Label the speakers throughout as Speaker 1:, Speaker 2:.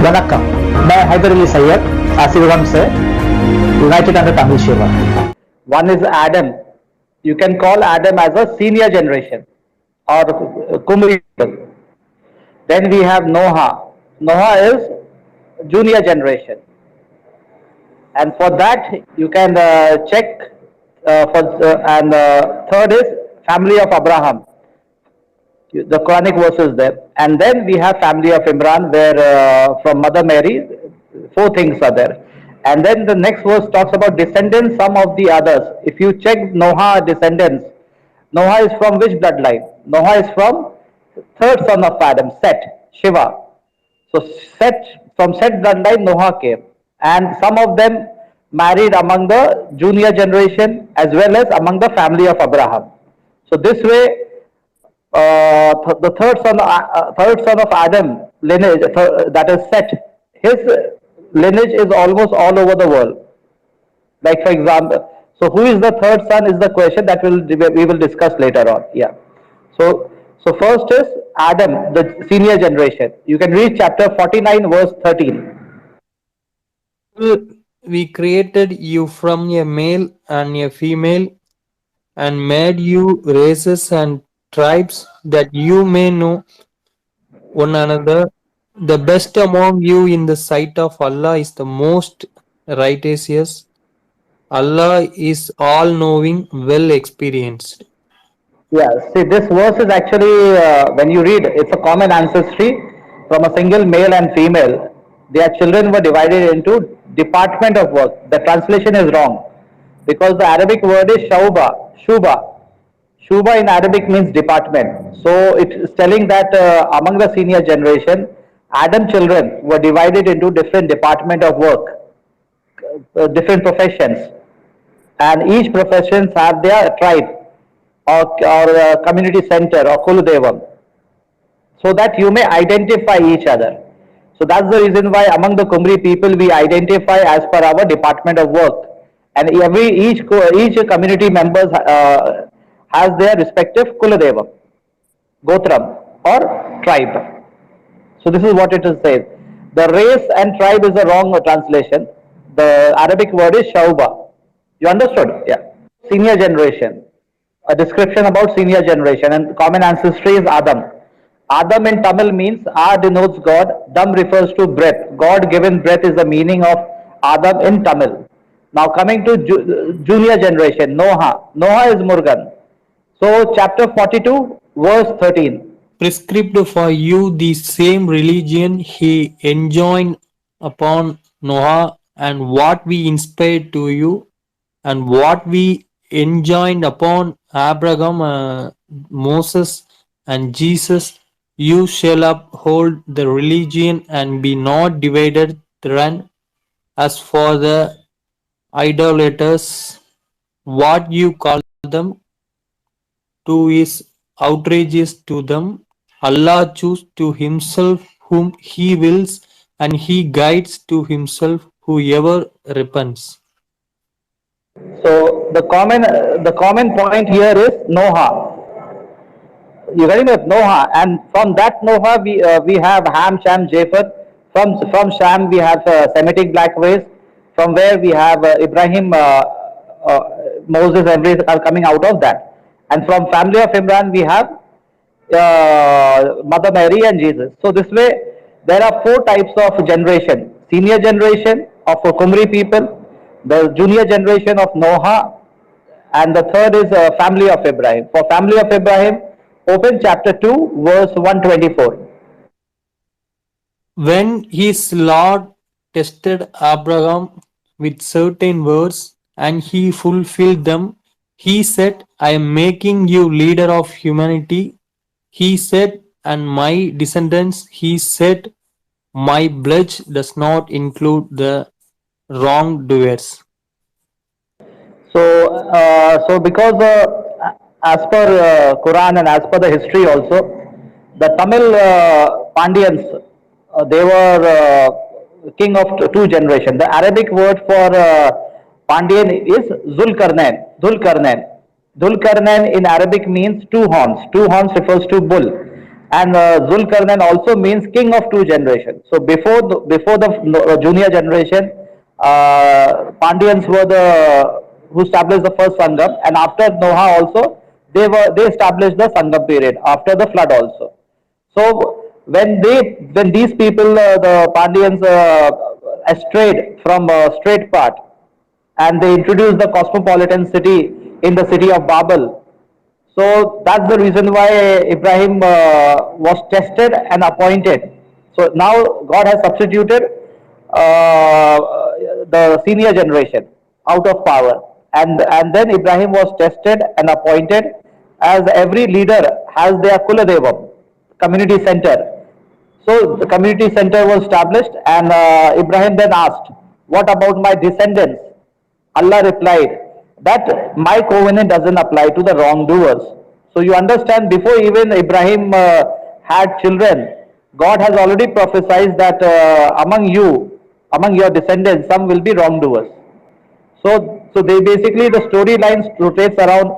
Speaker 1: वनक्कम, मैं हैदर अली सैयद आशीर्वाद से united under Tamil Shiva. One is Adam. You can call Adam as a senior generation or Kumri. Then we have Noah. Noah is junior generation, and for that you can check and third is family of Abraham. The Quranic verses there, and then we have family of Imran, where from Mother Mary, four things are there, and then the next verse talks about descendants, some of the others. If you check Noah descendants, Noah is from which bloodline? Noah is from third son of Adam, Set, Shiva. So Set, from Set bloodline Noah came, and some of them married among the junior generation as well as among the family of Abraham. So this way the third son of Adam lineage, that is Set, his lineage is almost all over the world. Like for example, so who is the third son is the question that we will discuss later on. Yeah. So first is Adam, the senior generation. You can read chapter 49, verse 13.
Speaker 2: We created you from a male and a female, and made you races and tribes, that you may know one another. The best among you in the sight of Allah is the most righteous. Allah is all knowing, well experienced.
Speaker 1: Yeah, see, this verse is actually, when you read, it's a common ancestry from a single male and female. Their children were divided into department of work. The translation is wrong because the Arabic word is shauba, shuba. Shuba in Arabic means department. So it is telling that among the senior generation, Adam children were divided into different department of work, different professions, and each professions have their tribe or community center or Kuludevam, so that you may identify each other. So that's the reason why among the Kumri people we identify as per our department of work, and each community members has their respective Kuladevam, Gotram or tribe. So this is what it is said. The race and tribe is the wrong translation. The Arabic word is Shauba. You understood? Yeah. Senior generation. A description about senior generation, and common ancestry is Adam. Adam in Tamil means A denotes God, Dam refers to breath. God given breath is the meaning of Adam in Tamil. Now coming to junior generation, Noah. Noah is Murugan. So chapter 42, verse 13.
Speaker 2: Prescribed for you the same religion he enjoined upon Noah, and what we inspired to you, and what we enjoined upon Abraham, Moses, and Jesus. You shall uphold the religion and be not divided therein. As for the idolaters, what you call them to is outrageous to them. Allah chooses to himself whom he wills, and he guides to himself whoever repents.
Speaker 1: So the common point here is Noah. You getting it? Noah, and from that Noah we have Ham, Shem, Japheth. From Shem we have Semitic black race. From where we have Ibrahim, Moses, every are coming out of that. And from family of Imran we have Mother Mary and Jesus. So this way there are four types of generation: senior generation of Kumri people, the junior generation of Noah, and the third is family of Ibrahim. For family of Ibrahim, open chapter 2, verse 124.
Speaker 2: When his Lord tested Abraham with certain words, and he fulfilled them, he said, I am making you leader of humanity. He said, and my descendants. He said, my pledge does not include the wrongdoers.
Speaker 1: So because as per Quran and as per the history also, the Tamil Pandyans, they were king of two generations. The Arabic word for Pandyan is Zulkarnain. Dhulkarnain. Dhulkarnain in Arabic means two horns. Two horns refers to bull. And Zulkarnain also means king of two generations. So before the junior generation, Pandyans were the who established the first Sangam, and after Noah also they established the Sangam period after the flood also. So when these people the Pandyans strayed from straight path, and they introduced the cosmopolitan city in the city of Babel. So that's the reason why Ibrahim was tested and appointed. So now God has substituted the senior generation out of power, and then Ibrahim was tested and appointed, as every leader has their Kuladevam community center. So the community center was established, and Ibrahim then asked, "What about my descendants?" Allah replied that my covenant doesn't apply to the wrongdoers. So you understand, before even Ibrahim had children, God has already prophesied that among your descendants, some will be wrongdoers. So they basically the storylines rotates around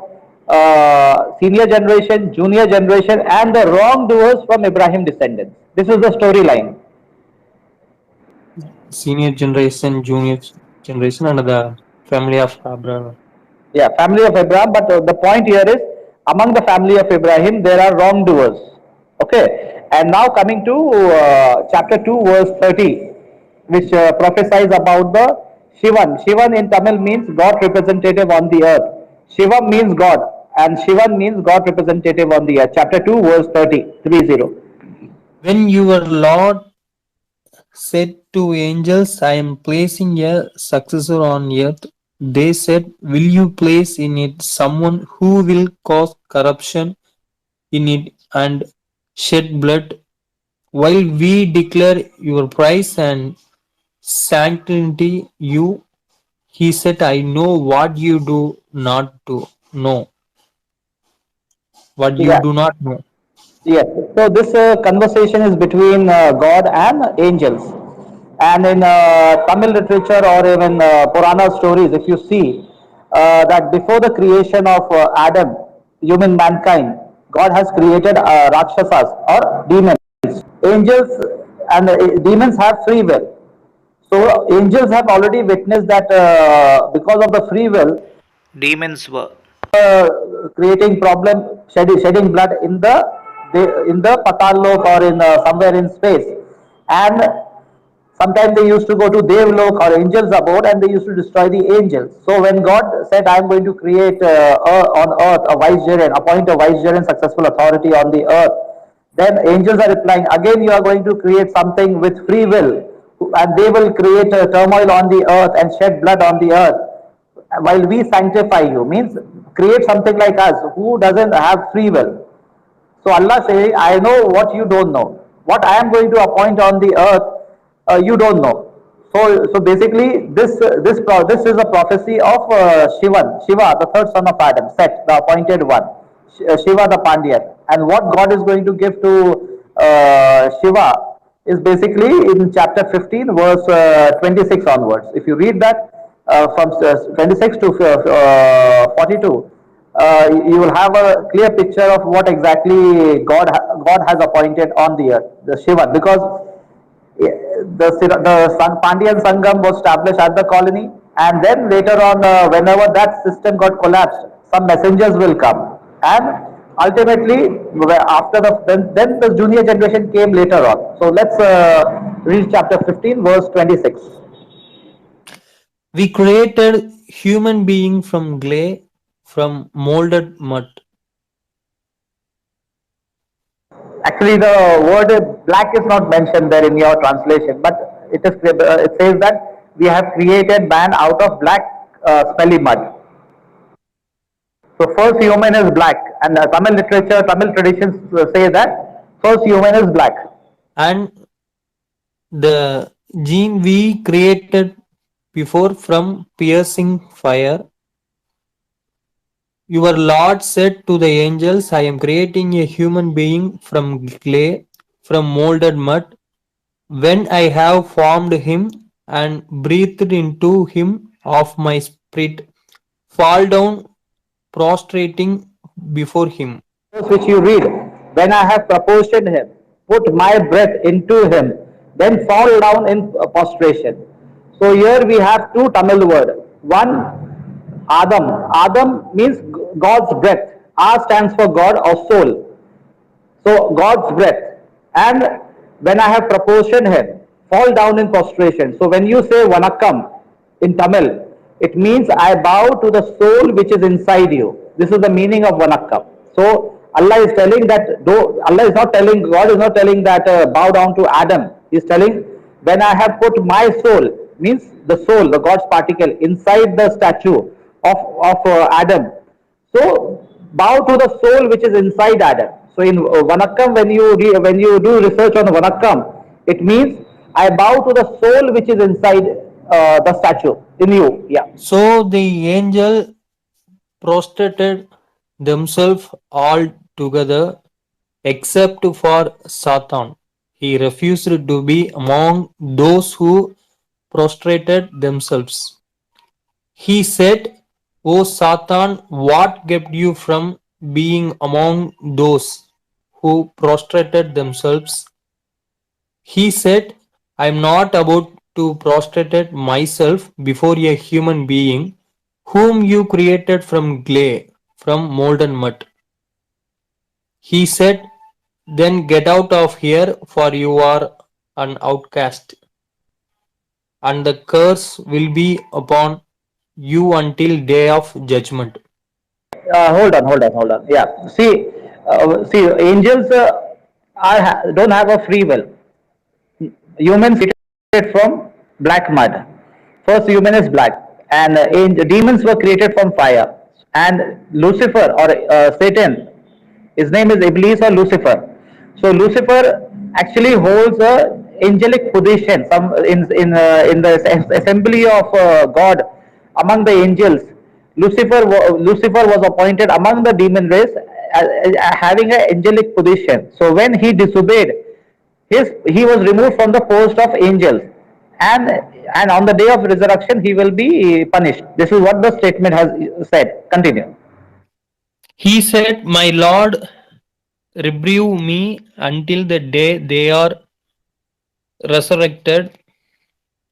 Speaker 1: senior generation, junior generation, and the wrongdoers from Ibrahim descendants. This is the storyline.
Speaker 2: Senior generation, junior generation, and the family of Abraham.
Speaker 1: Yeah, family of Abraham. But the point here is, among the family of Ibrahim, there are wrongdoers. Okay, and now coming to chapter 2, verse 30, which prophesies about the Shivan. Shivan in Tamil means God representative on the earth. Shivam means God, and Shivan means God representative on the earth. Chapter 2, verse 30, 30.
Speaker 2: When your Lord said to angels, I am placing a successor on earth, they said, will you place in it someone who will cause corruption in it and shed blood? While we declare your praise and sanctity, you, he said, I know what you do not to know, what you
Speaker 1: Yeah.
Speaker 2: do not know.
Speaker 1: Yes. So this conversation is between God and angels. And in Tamil literature or even Purana stories, if you see that before the creation of Adam, human mankind, God has created Rakshasas or demons. Angels and demons have free will. So angels have already witnessed that because of the free will, demons were creating problem, shedding blood in the patal lok or in somewhere in space, and sometimes they used to go to Devlok or angels abode, and they used to destroy the angels. So when God said, "I am going to create on earth a vicegerent, appoint a vicegerent, successful authority on the earth," then angels are replying, "Again, you are going to create something with free will, and they will create a turmoil on the earth and shed blood on the earth, while we sanctify you." Means create something like us who doesn't have free will. So Allah say, I know what you don't know. What I am going to appoint on the earth, you don't know. So basically, this is a prophecy of Shiva, the third son of Adam, Set, the appointed one, Shiva the Pandyan. And what God is going to give to Shiva is basically in chapter 15, verse 26 onwards. If you read that from 26 to 42, you will have a clear picture of what exactly God has appointed on the earth, the Shiva, because the Pandyan Sangam was established at the colony, and then later on, whenever that system got collapsed, some messengers will come, and ultimately, after then the junior generation came later on. So let's read chapter 15, verse 26.
Speaker 2: We created human being from clay, from molded mud.
Speaker 1: Actually, the word black is not mentioned there in your translation, but it says that we have created man out of black smelly mud. So first human is black, and Tamil literature, Tamil traditions say that first human is black.
Speaker 2: And the gene we created before from piercing fire. Your Lord said to the angels, I am creating a human being from clay, from molded mud. When I have formed him and breathed into him of my spirit, fall down prostrating before him.
Speaker 1: Which you read. when I have proportioned him, put my breath into him, then fall down in prostration. So here we have two Tamil words. One, Adam. Adam means God's breath. A stands for God or soul. So God's breath. And when I have proportioned him, fall down in prostration. So when you say vanakkam in Tamil, it means I bow to the soul which is inside you. This is the meaning of vanakkam. So Allah is telling that, though Allah is not telling, God is not telling that bow down to Adam. He is telling, when I have put my soul, means the soul, the God's particle, inside the statue of Adam. So bow to the soul which is inside Adam. So in Vanakkam, when you do research on Vanakkam, it means I bow to the soul which is inside the statue in you. Yeah.
Speaker 2: So the angel prostrated themselves all together except for Satan. He refused to be among those who prostrated themselves. He said, O Satan, what kept you from being among those who prostrated themselves? He said, I am not about to prostrate myself before a human being whom you created from clay, from molten mud. He said, then get out of here, for you are an outcast, and the curse will be upon you until day of judgment.
Speaker 1: Hold on. Yeah. See, angels don't have a free will. Humans created from black mud. First human is black, and demons were created from fire. And Lucifer or Satan, his name is Iblis or Lucifer. So Lucifer actually holds a angelic position. Some in the assembly of God among the angels. Lucifer was appointed among the demon race having an angelic position. So when he disobeyed, he was removed from the post of angels, and on the day of resurrection he will be punished. This is what the statement has said. Continue.
Speaker 2: He said, my Lord, rebuke me until the day they are resurrected.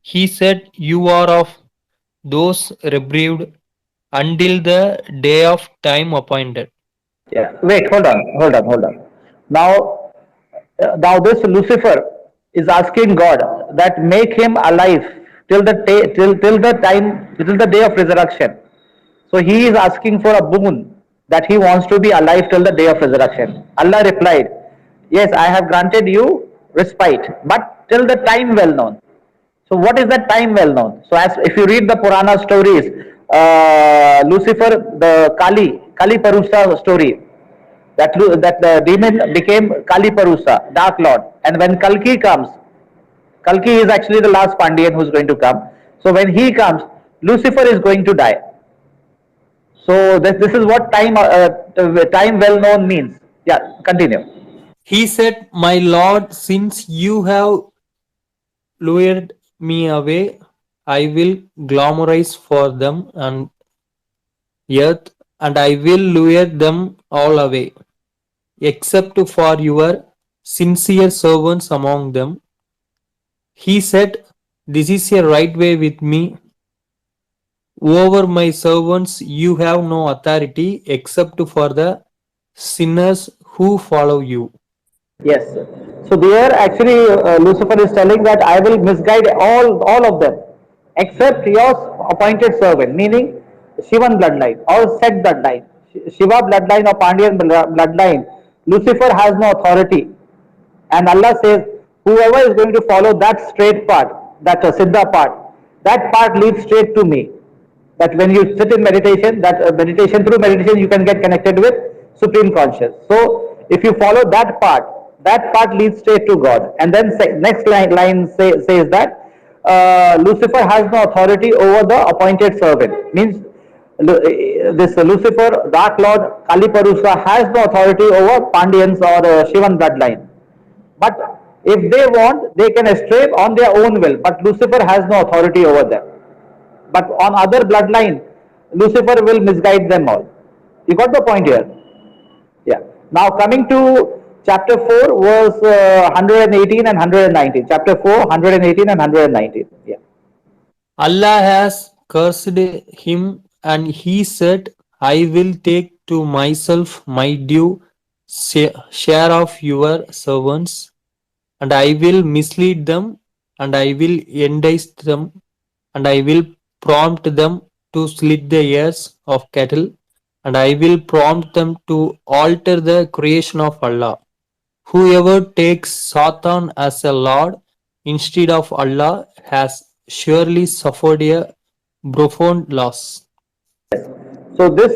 Speaker 2: He said, you are of those rebuked until the day of time appointed.
Speaker 1: Yeah. Wait. Hold on. Now, now this Lucifer is asking God that make him alive till the till the day of resurrection. So he is asking for a boon that he wants to be alive till the day of resurrection. Allah replied, yes, I have granted you respite, but till the time well known. So what is that time well known? So as if you read the Purana stories, Lucifer, the Kali Parusa story, that the demon became Kali Parusa, Dark Lord. And when Kalki comes, Kalki is actually the last Pandian who is going to come. So when he comes, Lucifer is going to die. So this is what time well known means. Yeah, continue.
Speaker 2: He said, my Lord, since you have lured me away, I will glamorize for them and earth, and I will lure them all away, except for your sincere servants among them. He said, this is a right way with me. Over my servants you have no authority except for the sinners who follow you.
Speaker 1: Yes. So there actually Lucifer is telling that I will misguide all of them except your appointed servant, meaning Shivan bloodline or Set bloodline. Shiva bloodline or Pandyan bloodline. Lucifer has no authority. And Allah says, whoever is going to follow that straight path, that Siddha path, that path leads straight to me. That when you sit in meditation, that through meditation you can get connected with Supreme Conscious. So if you follow that path leads straight to God. And then next line says that Lucifer has no authority over the appointed servant. Means this Lucifer, Dark Lord, Kali Parusa has no authority over Pandyans or Shivan bloodline. But if they want, they can stray on their own will. But Lucifer has no authority over them. But on other bloodline, Lucifer will misguide them all. You got the point here? Yeah. Now coming to chapter 4, verse 118 and 119. Chapter 4, 118 and 119. Yeah.
Speaker 2: Allah has cursed him, and he said, I will take to myself my due share of your servants, and I will mislead them, and I will entice them, and I will prompt them to slit the ears of cattle, and I will prompt them to alter the creation of Allah. Whoever takes Satan as a lord instead of Allah has surely suffered a profound loss.
Speaker 1: So this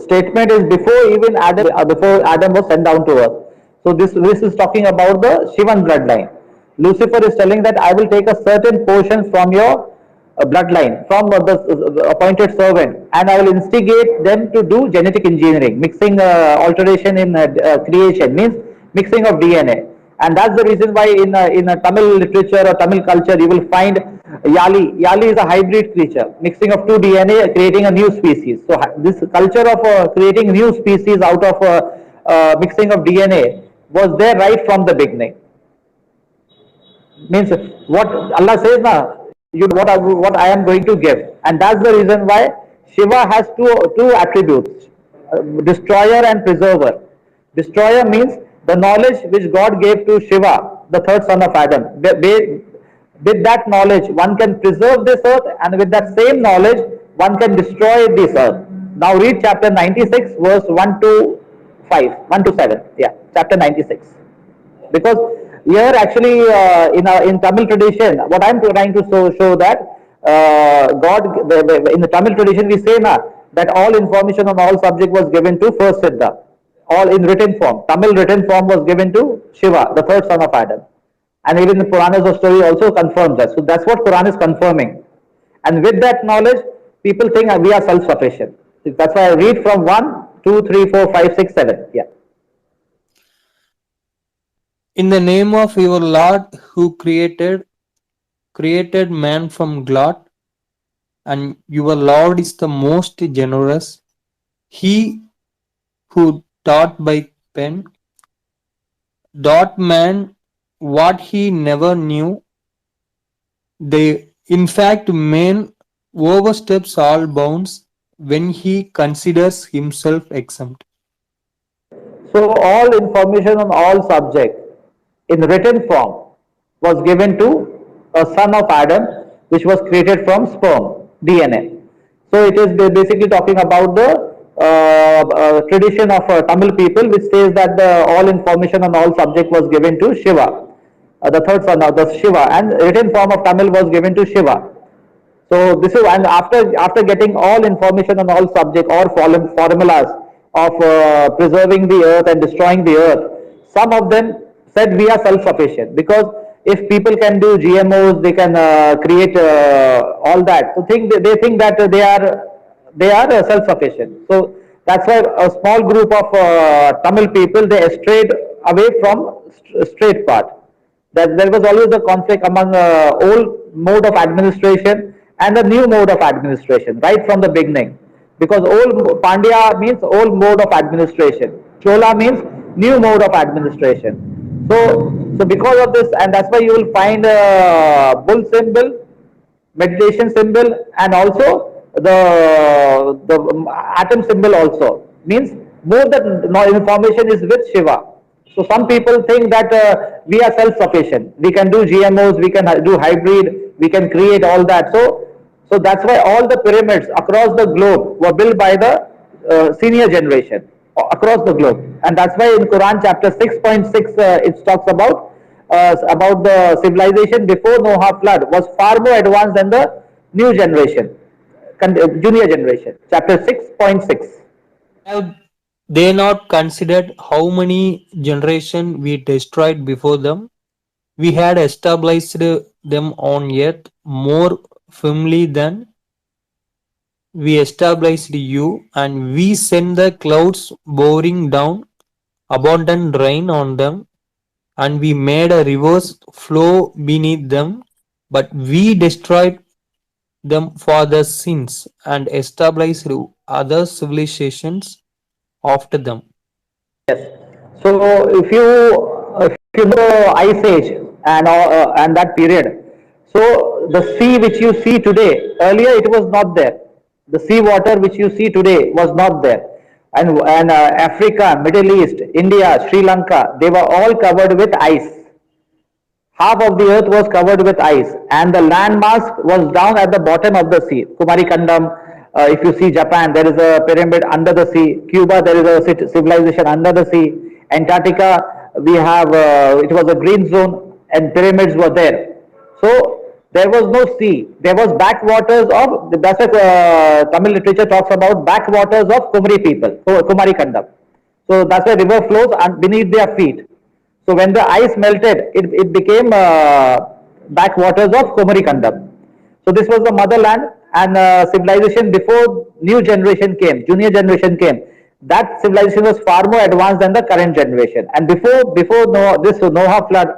Speaker 1: statement is before Adam was sent down to earth. So this is talking about the Shivan bloodline. Lucifer is telling that I will take a certain portion from your bloodline, from the appointed servant, and I will instigate them to do genetic engineering, mixing alteration in creation, means mixing of DNA. And that's the reason why in a Tamil literature or Tamil culture you will find Yali. Yali is a hybrid creature, mixing of two DNA, creating a new species. So this culture of creating new species out of mixing of DNA was there right from the beginning. Means what Allah says na, you what I am going to give, and that's the reason why Shiva has two attributes, destroyer and preserver. Destroyer means the knowledge which God gave to Shiva, the third son of Adam. With that knowledge one can preserve this earth, and with that same knowledge one can destroy this earth. Now read chapter 96 verse 1 to 5, 1 to 7. Yeah, chapter 96. Because here actually in Tamil tradition, what I'm trying to show that God in the Tamil tradition we say na that all information on all subject was given to first Siddha, all in written form. Tamil written form was given to Shiva, the third son of Adam, and even the Puranas of story also confirms that. So that's what Quran is confirming, and with that knowledge, people think we are self-sufficient. That's why I read from 1, 2, 3, 4, 5, 6, 7. Yeah.
Speaker 2: In the name of your Lord who created man from glot, and your Lord is the most generous. He who taught by pen, taught man what he never knew. In fact, man oversteps all bounds when he considers himself exempt.
Speaker 1: So all information on all subjects in written form was given to a son of Adam, which was created from sperm, DNA. So it is basically talking about the tradition of Tamil people, which says that all information on all subject was given to Shiva, the third son of the Shiva, and written form of Tamil was given to Shiva. So this is, and after getting all information on all subject or formulas of preserving the earth and destroying the earth, some of them said we are self-sufficient, because if people can do GMOs, they can create all that. So they think that they are self-sufficient. So that's why a small group of Tamil people, they strayed away from straight path. That there was always a conflict among old mode of administration and the new mode of administration right from the beginning, because old Pandya means old mode of administration, Chola means new mode of administration. So because of this, and that's why you will find a bull symbol, meditation symbol, and also the atom symbol also, means more that information is with Shiva. So some people think that we are self-sufficient. We can do GMOs, we can do hybrid, we can create all that. So that's why all the pyramids across the globe were built by the senior generation across the globe, and that's why in Quran chapter 6.6 it talks about the civilization before Noah flood was far more advanced than the new generation, junior generation. Chapter 6.6.
Speaker 2: Have they not considered how many generations we destroyed before them? We had established them on earth more firmly than we established you, and we sent the clouds pouring down abundant rain on them, and we made a rivers flow beneath them, but we destroyed them for their sins and established other civilizations after them.
Speaker 1: Yes. So if you know the ice age and that period, so the sea which you see today, earlier it was not there. The sea water which you see today was not there, and Africa, Middle East, India, Sri Lanka, they were all covered with ice. Half of the earth was covered with ice, and the land mass was down at the bottom of the sea. Kumari Kandam, if you see Japan, there is a pyramid under the sea. Cuba, there is a civilization under the sea. Antarctica, we have it was a green zone, and pyramids were there. So there was no sea. There was backwaters of. That's what Tamil literature talks about backwaters of Kumari people, so Kumari Kandam. So that's why river flows beneath their feet. So when the ice melted, it became backwaters of Komari Kandam. So this was the motherland, and civilization before new generation came, junior generation came. That civilization was far more advanced than the current generation. And before Noah, this Noah flood,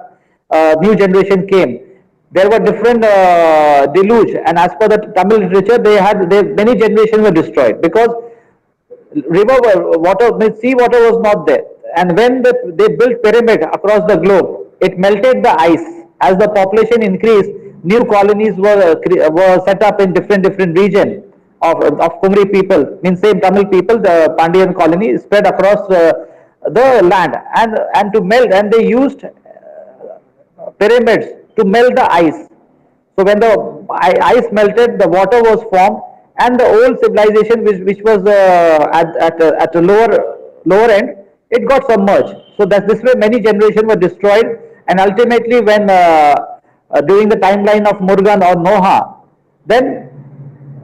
Speaker 1: new generation came. There were different deluge, and as per the Tamil literature, many generations were destroyed because river water, sea water was not there. And when they built pyramid across the globe, it melted the ice. As the population increased, new colonies were set up in different region of Kumri people, means same Tamil people. The Pandian colony spread across the land, and to melt, and they used pyramids to melt the ice. So when the ice melted, the water was formed, and the old civilization, which was at a lower end, it got submerged. So that this way many generations were destroyed, and ultimately when during the timeline of Murugan or Noah, then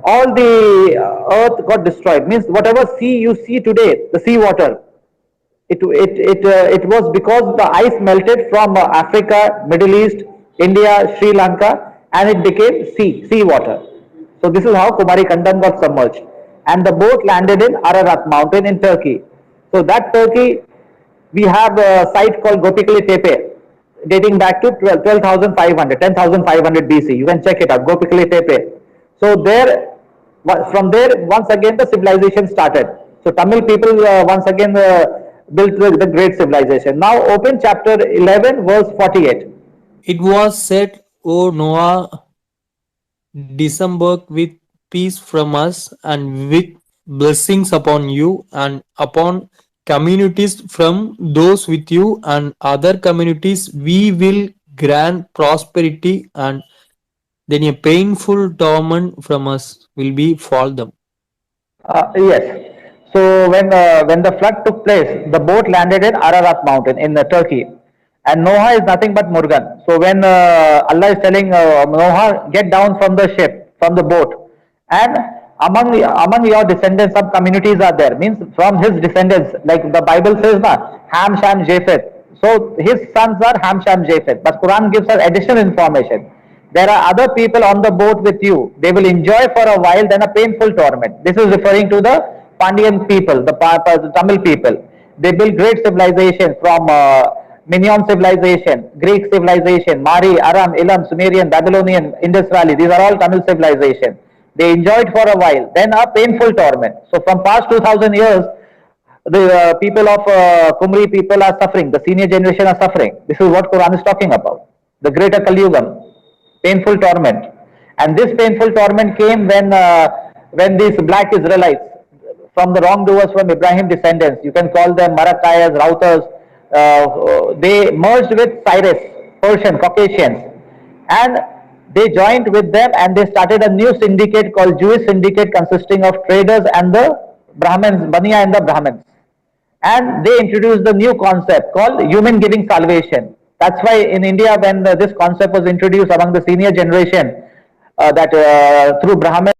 Speaker 1: all the earth got destroyed. Means whatever sea you see today, the sea water, it was because the ice melted from Africa, Middle East, India, Sri Lanka, and it became sea water. So this is how Kumari Kandam got submerged, and the boat landed in Ararat mountain in Turkey. So that Turkey, we have a site called Gopikali Tepe, dating back to 12,500, 10,500 BC. You can check it out, Gopikali Tepe. So there, from there, once again the civilization started. So Tamil people once again built the great civilization. Now open chapter 11, verse 48.
Speaker 2: It was said, O Noah, disembark with peace from us and with blessings upon you and upon communities from those with you and other communities we will grant prosperity, and then a painful torment from us will befall them.
Speaker 1: Yes. So when the flood took place, the boat landed in Ararat mountain in Turkey, and Noah is nothing but Murgan. So when Allah is telling Noah, get down from the ship, from the boat, and among your descendants, some communities are there. Means from his descendants, like the Bible says, na Ham, Sham, Japheth. So his sons are Ham, Sham, Japheth. But Quran gives us additional information. There are other people on the boat with you. They will enjoy for a while, then a painful torment. This is referring to the Pandyan people, the Tamil people. They built great civilization from Minoan civilization, Greek civilization, Mari, Aram, Elam, Sumerian, Babylonian, Indus Valley. These are all Tamil civilization. They enjoyed for a while, then a painful torment. So from past 2000 years, the people of Kumri people are suffering. The senior generation are suffering. This is what Quran is talking about. The greater Kali Yugam, painful torment. And this painful torment came when these black Israelites, from the wrongdoers from Ibrahim descendants, you can call them Marakkayas, Rauters, they merged with Cyrus, Persian, Caucasians, and they joined with them, and they started a new syndicate called Jewish syndicate, consisting of traders and the Brahmins, Baniya and the Brahmins. And they introduced the new concept called human giving salvation. That's why in India, when this concept was introduced among the senior generation, that through Brahmins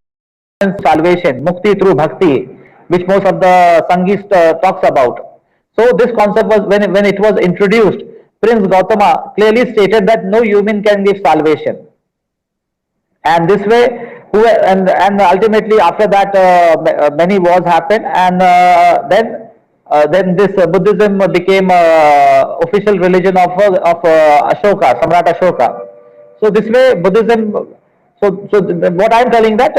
Speaker 1: salvation, mukti through bhakti, which most of the Sangis talks about. So this concept was, when it was introduced, Prince Gautama clearly stated that no human can give salvation. And this way, and ultimately after that, many wars happened, and then this Buddhism became official religion of Ashoka, Samrat Ashoka. So this way, Buddhism. What I am telling that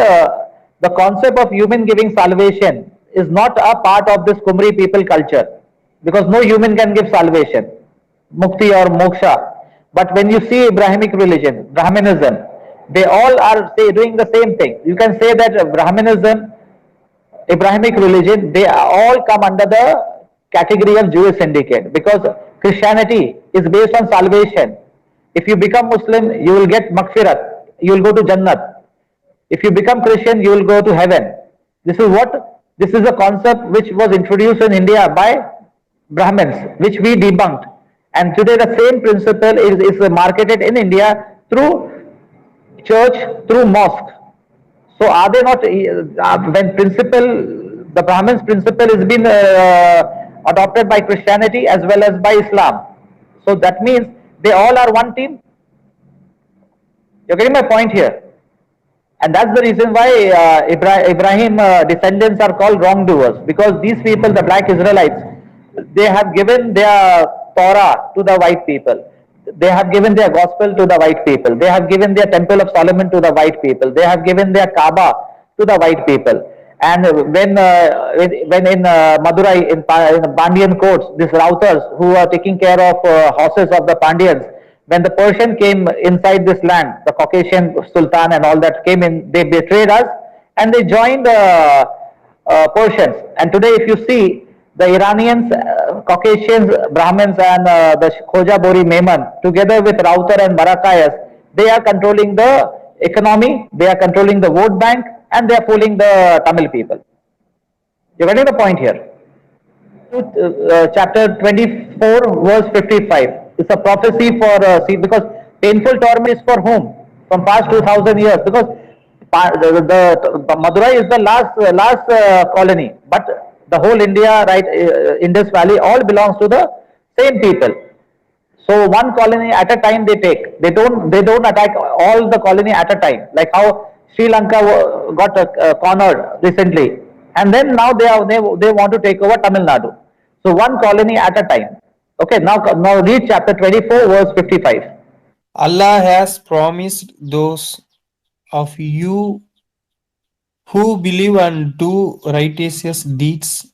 Speaker 1: the concept of human giving salvation is not a part of this Kumri people culture. because no human can give salvation, mukti or moksha. But when you see Abrahamic religion, Brahminism, they all are doing the same thing. You can say that Brahminism, Abrahamic religion, they all come under the category of Jewish syndicate, because Christianity is based on salvation. If you become Muslim, you will get maghfirat, you will go to Jannat. If you become Christian, you will go to heaven. This is a concept which was introduced in India by Brahmins, which we debunked. And today the same principle is marketed in India through church, through mosque. So are they not, when the Brahmins principle has been adopted by Christianity as well as by Islam. So that means they all are one team. You're getting my point here. And that's the reason why Ibrahim descendants are called wrongdoers, because these people, the black Israelites, they have given their Torah to the white people. They have given their gospel to the white people. They have given their temple of Solomon to the white people. They have given their Kaaba to the white people. And when in Madurai, in Pandyan courts, these routers who are taking care of horses of the Pandyans, when the Persian came inside this land, the Caucasian Sultan and all that came in, they betrayed us and they joined Persians. And today, if you see, the Iranians, Caucasians, Brahmins, and the Khoja Bori Memon, together with Router and Barakayas, they are controlling the economy, they are controlling the vote bank, and they are fooling the Tamil people. You're getting the point here. Chapter 24, verse 55. It's a prophecy for, because painful torment is for whom? From past 2000 years. Because the Madurai is the last colony, but the whole India, right, Indus Valley, all belongs to the same people. So one colony at a time they take. They don't attack all the colony at a time. Like how Sri Lanka got cornered recently, and then now they want to take over Tamil Nadu. So one colony at a time. Okay, now read chapter 24, verse 55.
Speaker 2: Allah has promised those of you who believe and do righteous deeds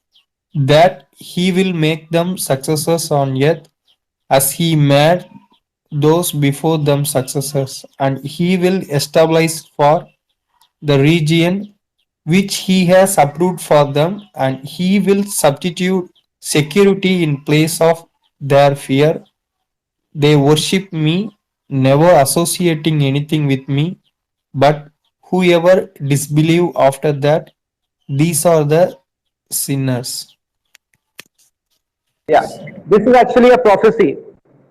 Speaker 2: that He will make them successors on earth as He made those before them successors, and He will establish for the region which He has approved for them, and He will substitute security in place of their fear. They worship me, never associating anything with me, but whoever disbelieve after that, these are the sinners.
Speaker 1: Yeah, this is actually a prophecy.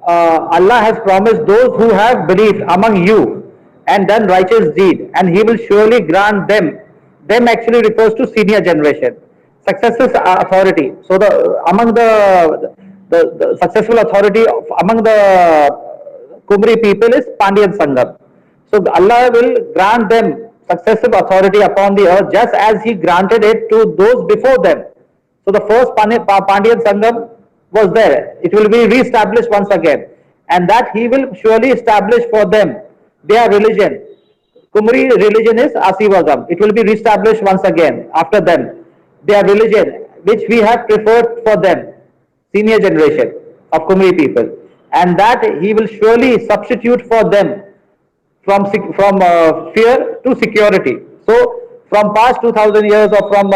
Speaker 1: Allah has promised those who have believed among you and done righteous deed, and He will surely grant them. Them actually refers to senior generation, successful authority. So among the successful authority among the Kumri people is Pandyan Sangam. So Allah will grant them successive authority upon the earth, just as He granted it to those before them. So the first Pandyan Sangam was there. It will be re-established once again, and that He will surely establish for them their religion. Kumari religion is Asivagam. It will be re-established once again after them. Their religion, which we have preferred for them, senior generation of Kumari people, and that He will surely substitute for them from fear to security. So from past 2000 years, or from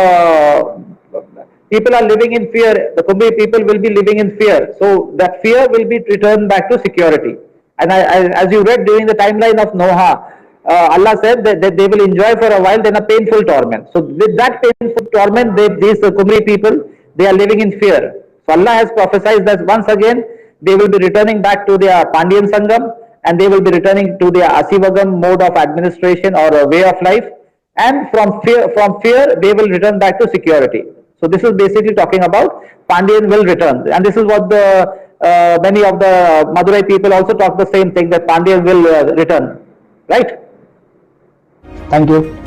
Speaker 1: people are living in fear, the Kumbi people will be living in fear. So that fear will be returned back to security. And as you read during the timeline of Noah, Allah said that they will enjoy for a while, then a painful torment. So with that painful torment, these Kumri people, they are living in fear. So Allah has prophesied that once again, they will be returning back to their Pandyan Sangam, and they will be returning to their Asivagam mode of administration or a way of life. And from fear, they will return back to security. So this is basically talking about Pandyan will return, and this is what the many of the Madurai people also talk the same thing, that Pandyan will return, right? Thank you.